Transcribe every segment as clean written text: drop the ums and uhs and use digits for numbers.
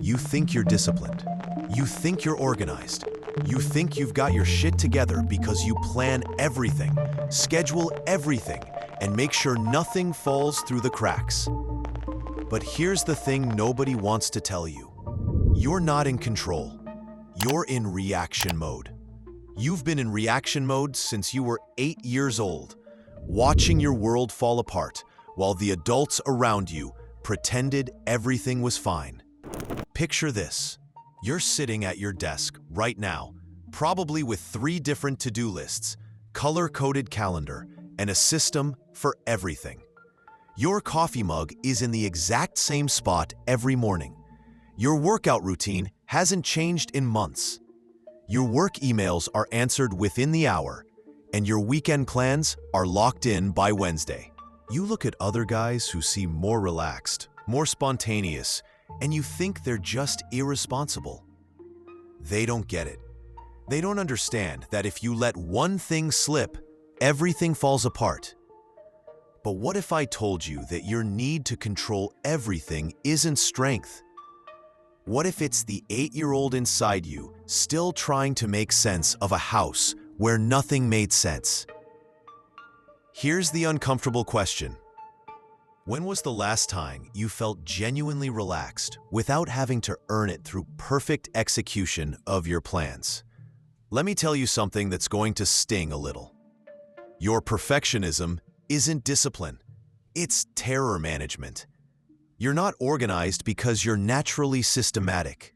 You think you're disciplined. You think you're organized. You think you've got your shit together because you plan everything, schedule everything, and make sure nothing falls through the cracks. But here's the thing nobody wants to tell you. You're not in control. You're in reaction mode. You've been in reaction mode since you were 8 years old, watching your world fall apart while the adults around you pretended everything was fine. Picture this. You're sitting at your desk right now, probably with 3 different to-do lists, color-coded calendar, and a system for everything. Your coffee mug is in the exact same spot every morning. Your workout routine hasn't changed in months. Your work emails are answered within the hour, and your weekend plans are locked in by Wednesday. You look at other guys who seem more relaxed, more spontaneous, and you think they're just irresponsible. They don't get it. They don't understand that if you let one thing slip, everything falls apart. But what if I told you that your need to control everything isn't strength? What if it's the 8-year-old inside you still trying to make sense of a house where nothing made sense? Here's the uncomfortable question. When was the last time you felt genuinely relaxed without having to earn it through perfect execution of your plans? Let me tell you something that's going to sting a little. Your perfectionism isn't discipline. It's terror management. You're not organized because you're naturally systematic.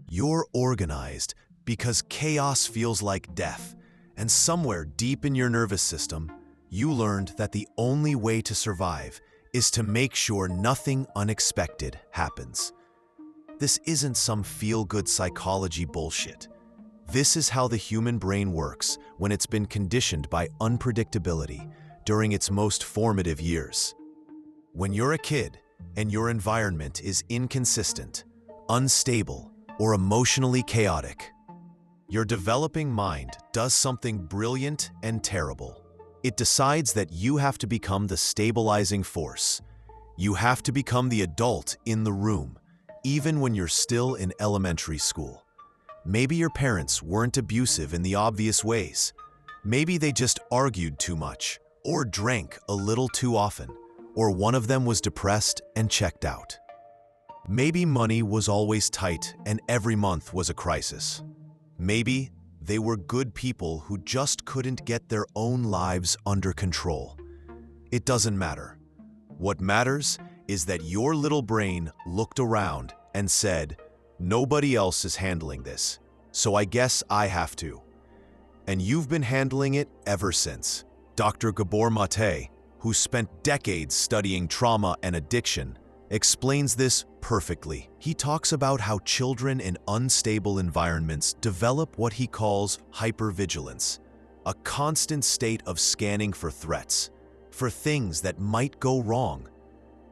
You're organized because chaos feels like death, and somewhere deep in your nervous system, you learned that the only way to survive is to make sure nothing unexpected happens. This isn't some feel-good psychology bullshit. This is how the human brain works when it's been conditioned by unpredictability during its most formative years. When you're a kid and your environment is inconsistent, unstable, or emotionally chaotic, your developing mind does something brilliant and terrible. It decides that you have to become the stabilizing force. You have to become the adult in the room, even when you're still in elementary school. Maybe your parents weren't abusive in the obvious ways. Maybe they just argued too much, or drank a little too often, or one of them was depressed and checked out. Maybe money was always tight and every month was a crisis. Maybe they were good people who just couldn't get their own lives under control. It doesn't matter. What matters is that your little brain looked around and said, "Nobody else is handling this, so I guess I have to." And you've been handling it ever since. Dr. Gabor Maté, who spent decades studying trauma and addiction, explains this perfectly. He talks about how children in unstable environments develop what he calls hypervigilance, a constant state of scanning for threats, for things that might go wrong.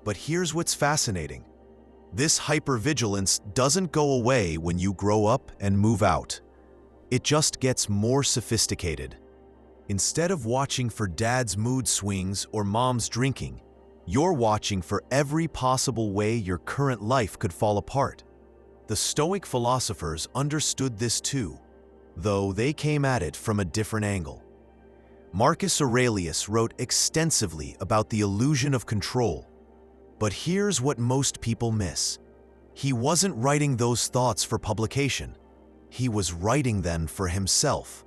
But here's what's fascinating. This hypervigilance doesn't go away when you grow up and move out. It just gets more sophisticated. Instead of watching for dad's mood swings or mom's drinking, you're watching for every possible way your current life could fall apart. The Stoic philosophers understood this too, though they came at it from a different angle. Marcus Aurelius wrote extensively about the illusion of control. But here's what most people miss. He wasn't writing those thoughts for publication. He was writing them for himself,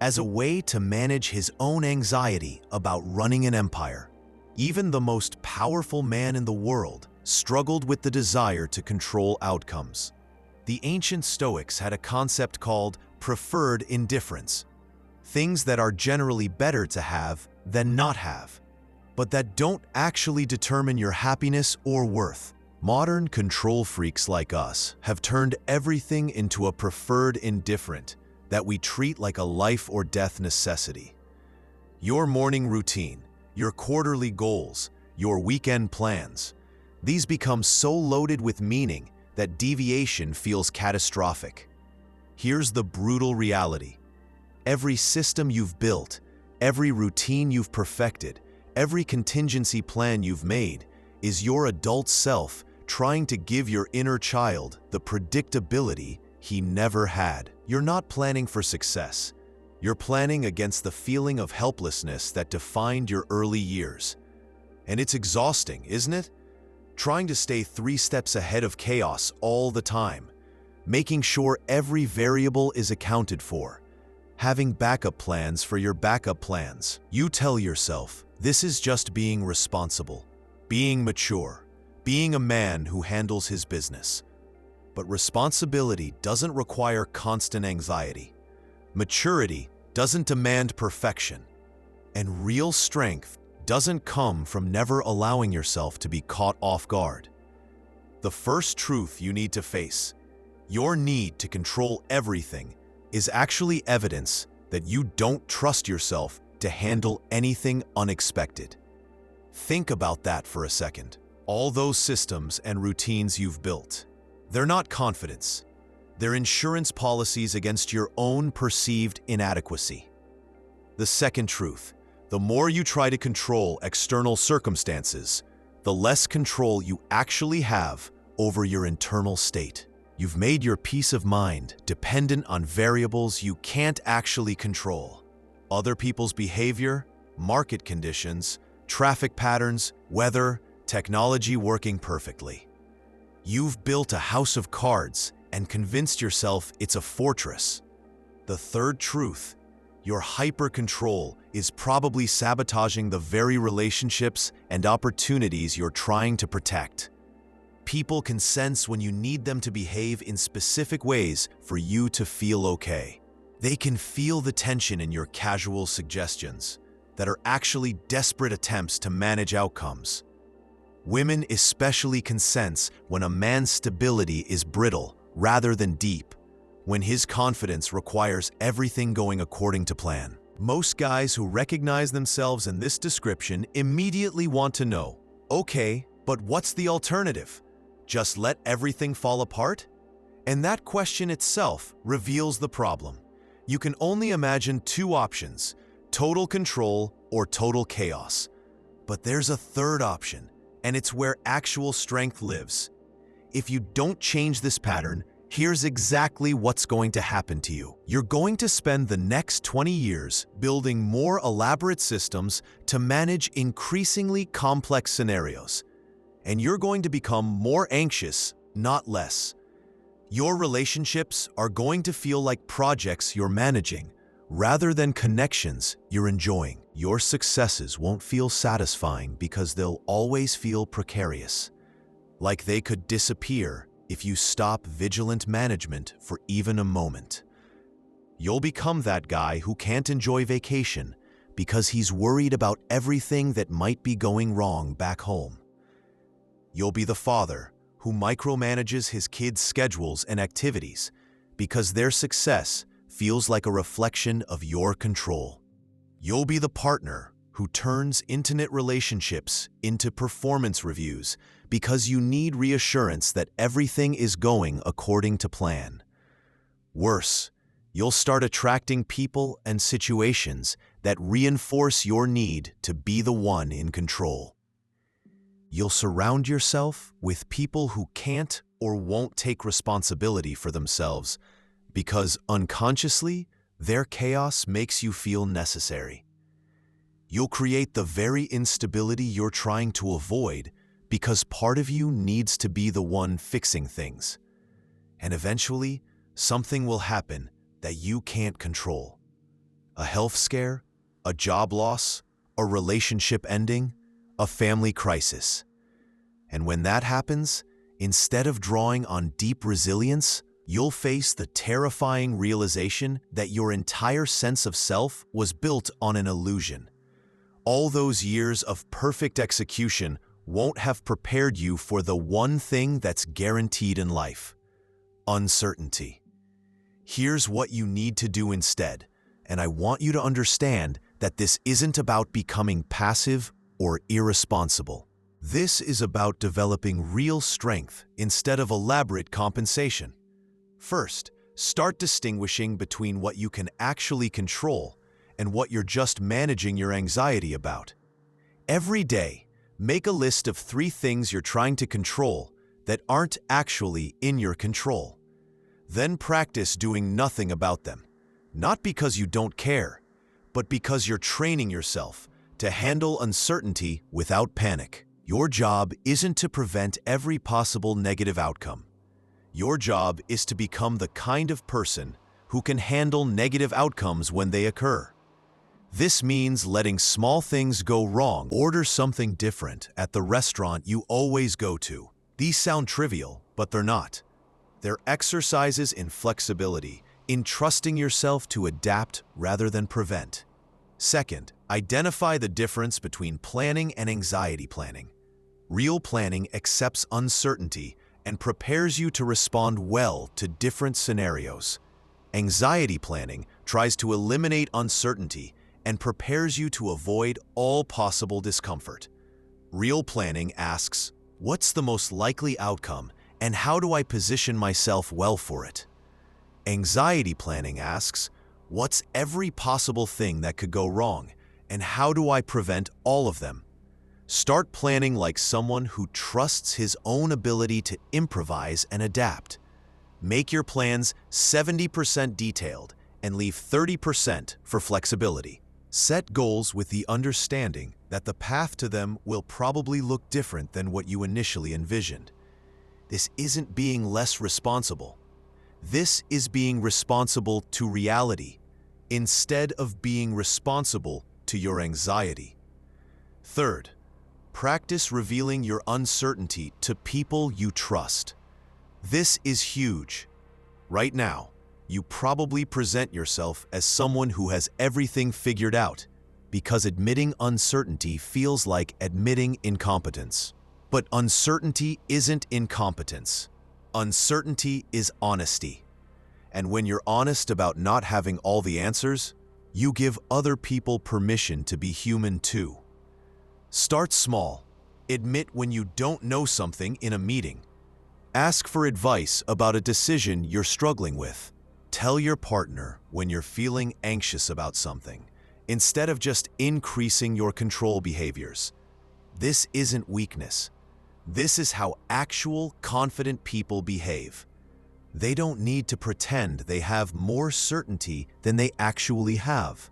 as a way to manage his own anxiety about running an empire. Even the most powerful man in the world struggled with the desire to control outcomes. The ancient Stoics had a concept called preferred indifference, things that are generally better to have than not have, but that don't actually determine your happiness or worth. Modern control freaks like us have turned everything into a preferred indifferent that we treat like a life or death necessity. Your morning routine, your quarterly goals, your weekend plans, these become so loaded with meaning that deviation feels catastrophic. Here's the brutal reality. Every system you've built, every routine you've perfected, every contingency plan you've made is your adult self trying to give your inner child the predictability he never had. You're not planning for success. You're planning against the feeling of helplessness that defined your early years. And it's exhausting, isn't it? Trying to stay 3 steps ahead of chaos all the time, making sure every variable is accounted for, having backup plans for your backup plans. You tell yourself, this is just being responsible, being mature, being a man who handles his business. But responsibility doesn't require constant anxiety. Maturity doesn't demand perfection. And real strength doesn't come from never allowing yourself to be caught off guard. The first truth you need to face, your need to control everything, is actually evidence that you don't trust yourself to handle anything unexpected. Think about that for a second. All those systems and routines you've built, they're not confidence. They're insurance policies against your own perceived inadequacy. The second truth, the more you try to control external circumstances, the less control you actually have over your internal state. You've made your peace of mind dependent on variables you can't actually control. Other people's behavior, market conditions, traffic patterns, weather, technology working perfectly. You've built a house of cards and convinced yourself it's a fortress. The third truth, your hyper-control is probably sabotaging the very relationships and opportunities you're trying to protect. People can sense when you need them to behave in specific ways for you to feel okay. They can feel the tension in your casual suggestions that are actually desperate attempts to manage outcomes. Women especially can sense when a man's stability is brittle rather than deep, when his confidence requires everything going according to plan. Most guys who recognize themselves in this description immediately want to know, okay, but what's the alternative? Just let everything fall apart? And that question itself reveals the problem. You can only imagine 2 options, total control or total chaos. But there's a third option, and it's where actual strength lives. If you don't change this pattern, here's exactly what's going to happen to you. You're going to spend the next 20 years building more elaborate systems to manage increasingly complex scenarios. And you're going to become more anxious, not less. Your relationships are going to feel like projects you're managing, rather than connections you're enjoying. Your successes won't feel satisfying because they'll always feel precarious, like they could disappear if you stop vigilant management for even a moment. You'll become that guy who can't enjoy vacation because he's worried about everything that might be going wrong back home. You'll be the father who micromanages his kids' schedules and activities because their success feels like a reflection of your control. You'll be the partner who turns intimate relationships into performance reviews because you need reassurance that everything is going according to plan. Worse, you'll start attracting people and situations that reinforce your need to be the one in control. You'll surround yourself with people who can't or won't take responsibility for themselves because unconsciously, their chaos makes you feel necessary. You'll create the very instability you're trying to avoid because part of you needs to be the one fixing things. And eventually, something will happen that you can't control. A health scare, a job loss, a relationship ending, a family crisis. And when that happens, instead of drawing on deep resilience, you'll face the terrifying realization that your entire sense of self was built on an illusion. All those years of perfect execution won't have prepared you for the one thing that's guaranteed in life: uncertainty. Here's what you need to do instead, and I want you to understand that this isn't about becoming passive or irresponsible. This is about developing real strength instead of elaborate compensation. First, start distinguishing between what you can actually control and what you're just managing your anxiety about. Every day, make a list of 3 things you're trying to control that aren't actually in your control. Then practice doing nothing about them, not because you don't care, but because you're training yourself to handle uncertainty without panic. Your job isn't to prevent every possible negative outcome. Your job is to become the kind of person who can handle negative outcomes when they occur. This means letting small things go wrong. Order something different at the restaurant you always go to. These sound trivial, but they're not. They're exercises in flexibility, in trusting yourself to adapt rather than prevent. Second, identify the difference between planning and anxiety planning. Real planning accepts uncertainty and prepares you to respond well to different scenarios. Anxiety planning tries to eliminate uncertainty and prepares you to avoid all possible discomfort. Real planning asks, what's the most likely outcome and how do I position myself well for it? Anxiety planning asks, what's every possible thing that could go wrong and how do I prevent all of them? Start planning like someone who trusts his own ability to improvise and adapt. Make your plans 70% detailed and leave 30% for flexibility. Set goals with the understanding that the path to them will probably look different than what you initially envisioned. This isn't being less responsible. This is being responsible to reality instead of being responsible to your anxiety. Third, practice revealing your uncertainty to people you trust. This is huge. Right now, you probably present yourself as someone who has everything figured out because admitting uncertainty feels like admitting incompetence. But uncertainty isn't incompetence. Uncertainty is honesty. And when you're honest about not having all the answers, you give other people permission to be human too. Start small. Admit when you don't know something in a meeting. Ask for advice about a decision you're struggling with. Tell your partner when you're feeling anxious about something, instead of just increasing your control behaviors. This isn't weakness. This is how actual, confident people behave. They don't need to pretend they have more certainty than they actually have.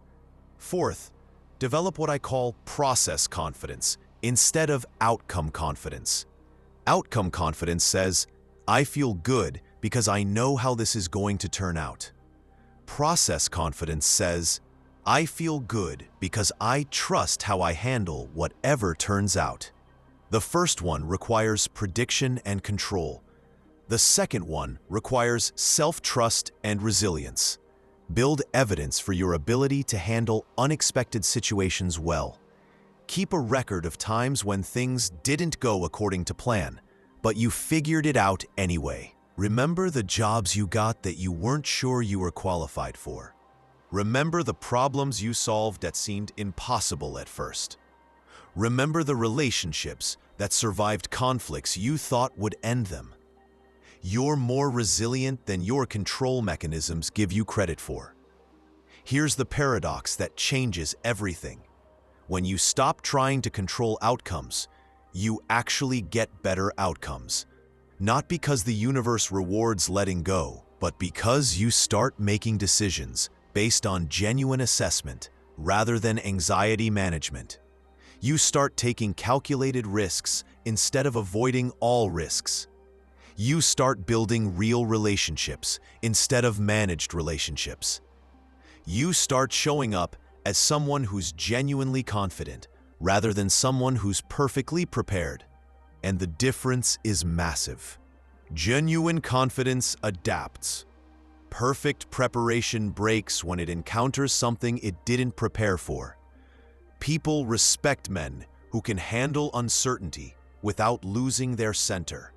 Fourth, develop what I call process confidence instead of outcome confidence. Outcome confidence says, I feel good because I know how this is going to turn out. Process confidence says, I feel good because I trust how I handle whatever turns out. The first one requires prediction and control. The second one requires self-trust and resilience. Build evidence for your ability to handle unexpected situations well. Keep a record of times when things didn't go according to plan, but you figured it out anyway. Remember the jobs you got that you weren't sure you were qualified for. Remember the problems you solved that seemed impossible at first. Remember the relationships that survived conflicts you thought would end them. You're more resilient than your control mechanisms give you credit for. Here's the paradox that changes everything. When you stop trying to control outcomes, you actually get better outcomes. Not because the universe rewards letting go, but because you start making decisions based on genuine assessment rather than anxiety management. You start taking calculated risks instead of avoiding all risks. You start building real relationships instead of managed relationships. You start showing up as someone who's genuinely confident rather than someone who's perfectly prepared. And the difference is massive. Genuine confidence adapts. Perfect preparation breaks when it encounters something it didn't prepare for. People respect men who can handle uncertainty without losing their center.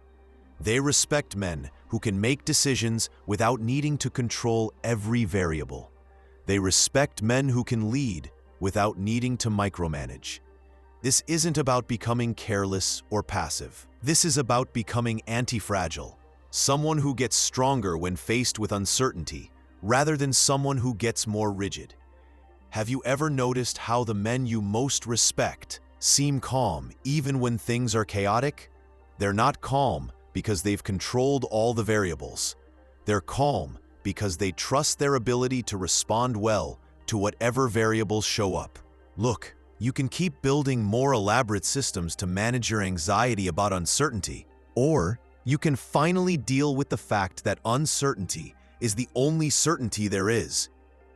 They respect men who can make decisions without needing to control every variable. They respect men who can lead without needing to micromanage. This isn't about becoming careless or passive. This is about becoming antifragile, someone who gets stronger when faced with uncertainty, rather than someone who gets more rigid. Have you ever noticed how the men you most respect seem calm even when things are chaotic? They're not calm because they've controlled all the variables. They're calm because they trust their ability to respond well to whatever variables show up. Look, you can keep building more elaborate systems to manage your anxiety about uncertainty, or you can finally deal with the fact that uncertainty is the only certainty there is.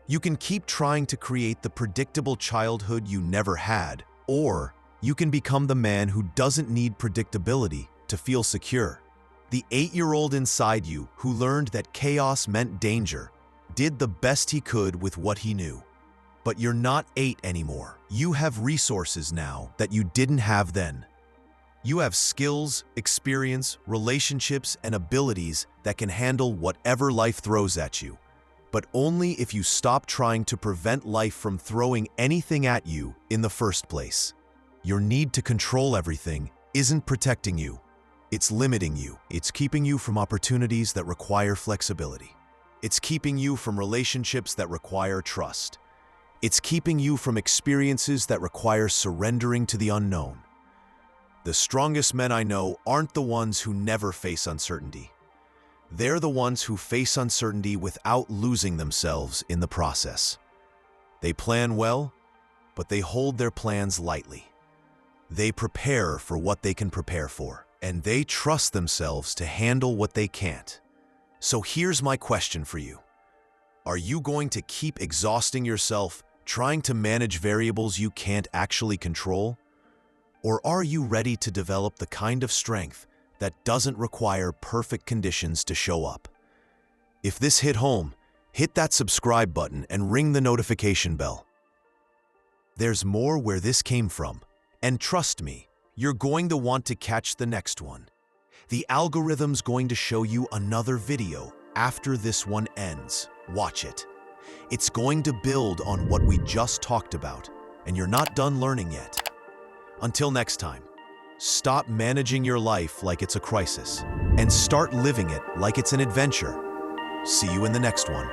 You can keep trying to create the predictable childhood you never had, or you can become the man who doesn't need predictability to feel secure. The 8-year-old inside you who learned that chaos meant danger did the best he could with what he knew. But you're not 8 anymore. You have resources now that you didn't have then. You have skills, experience, relationships, and abilities that can handle whatever life throws at you. But only if you stop trying to prevent life from throwing anything at you in the first place. Your need to control everything isn't protecting you. It's limiting you. It's keeping you from opportunities that require flexibility. It's keeping you from relationships that require trust. It's keeping you from experiences that require surrendering to the unknown. The strongest men I know aren't the ones who never face uncertainty. They're the ones who face uncertainty without losing themselves in the process. They plan well, but they hold their plans lightly. They prepare for what they can prepare for, and they trust themselves to handle what they can't. So here's my question for you. Are you going to keep exhausting yourself trying to manage variables you can't actually control? Or are you ready to develop the kind of strength that doesn't require perfect conditions to show up? If this hit home, hit that subscribe button and ring the notification bell. There's more where this came from, and trust me, you're going to want to catch the next one. The algorithm's going to show you another video after this one ends. Watch it. It's going to build on what we just talked about, and you're not done learning yet. Until next time, stop managing your life like it's a crisis and start living it like it's an adventure. See you in the next one.